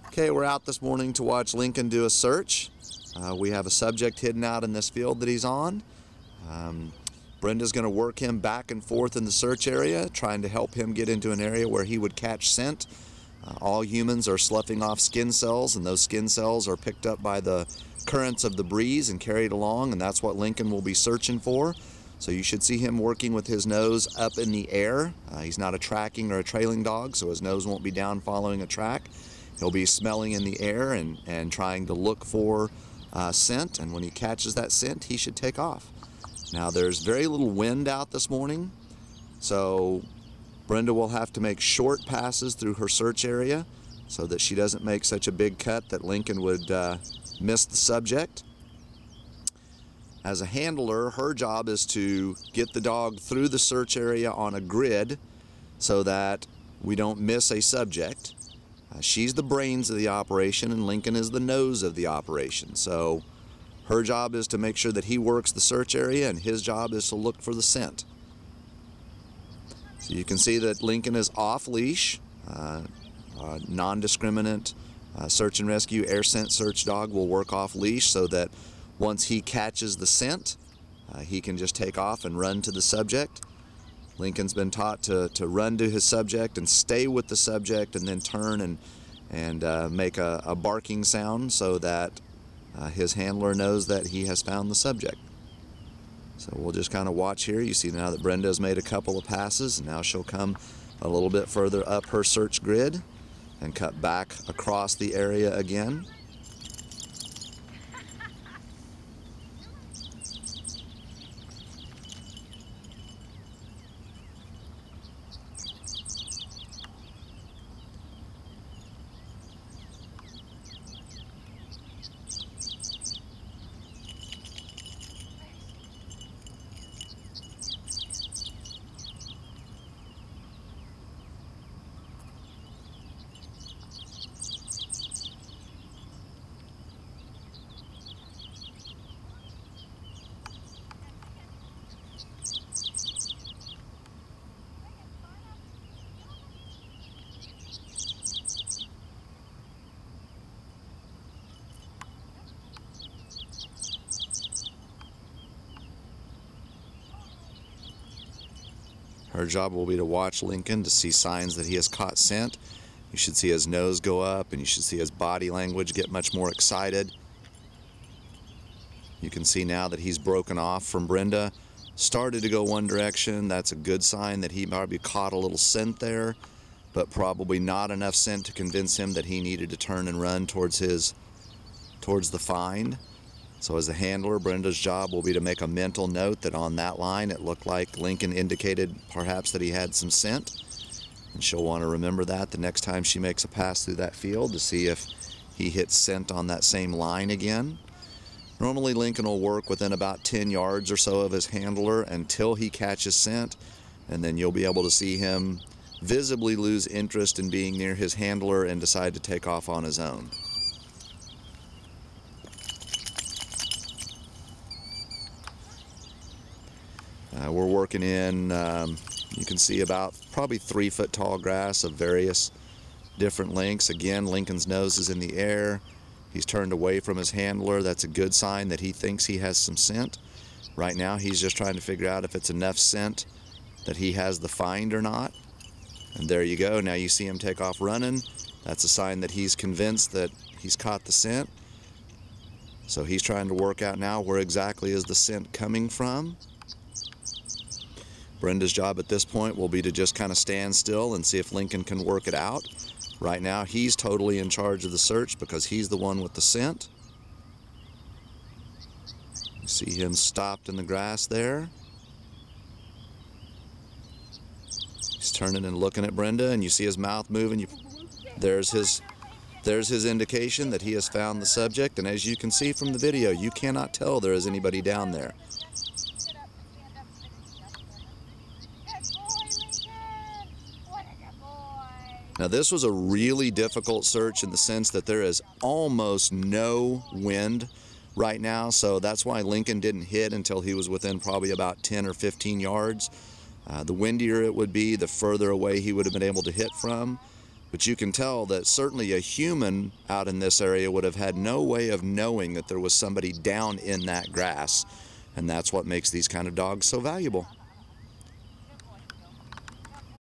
Okay, we're out this morning to watch Lincoln do a search. We have a subject hidden out in this field that he's on. Brenda's going to work him back and forth in the search area, trying to help him get into an area where he would catch scent. All humans are sloughing off skin cells, and those skin cells are picked up by the currents of the breeze and carried along, and that's what Lincoln will be searching for. So you should see him working with his nose up in the air. He's not a tracking or a trailing dog, so his nose won't be down following a track. He'll be smelling in the air and trying to look for scent, and when he catches that scent, he should take off. Now, there's very little wind out this morning, so Brenda will have to make short passes through her search area so that she doesn't make such a big cut that Lincoln would miss the subject. As a handler, her job is to get the dog through the search area on a grid so that we don't miss a subject. She's the brains of the operation, and Lincoln is the nose of the operation. So her job is to make sure that he works the search area, and his job is to look for the scent. So you can see that Lincoln is off leash. Non-discriminant search and rescue air scent search dog will work off leash so that once he catches the scent, he can just take off and run to the subject. Lincoln's been taught to run to his subject and stay with the subject and then turn and make a barking sound so that his handler knows that he has found the subject. So we'll just kind of watch here. You see now that Brenda's made a couple of passes, and now she'll come a little bit further up her search grid and cut back across the area again. Her job will be to watch Lincoln to see signs that he has caught scent. You should see his nose go up, and you should see his body language get much more excited. You can see now that he's broken off from Brenda, started to go one direction. That's a good sign that he probably caught a little scent there, but probably not enough scent to convince him that he needed to turn and run towards the find. So as a handler, Brenda's job will be to make a mental note that on that line it looked like Lincoln indicated perhaps that he had some scent. And she'll want to remember that the next time she makes a pass through that field to see if he hits scent on that same line again. Normally Lincoln will work within about 10 yards or so of his handler until he catches scent, and then you'll be able to see him visibly lose interest in being near his handler and decide to take off on his own. We're working in, you can see about probably 3 foot tall grass of various different lengths. Again, Lincoln's nose is in the air. He's turned away from his handler. That's a good sign that he thinks he has some scent. Right now he's just trying to figure out if it's enough scent that he has the find or not. And there you go. Now you see him take off running. That's a sign that he's convinced that he's caught the scent. So he's trying to work out now where exactly is the scent coming from. Brenda's job at this point will be to just kind of stand still and see if Lincoln can work it out. Right now he's totally in charge of the search because he's the one with the scent. You see him stopped in the grass there. He's turning and looking at Brenda, and you see his mouth moving. There's his indication that he has found the subject, and as you can see from the video, you cannot tell there is anybody down there. Now this was a really difficult search in the sense that there is almost no wind right now, so that's why Lincoln didn't hit until he was within probably about 10 or 15 yards. The windier it would be, the further away he would have been able to hit from. But you can tell that certainly a human out in this area would have had no way of knowing that there was somebody down in that grass. And that's what makes these kind of dogs so valuable.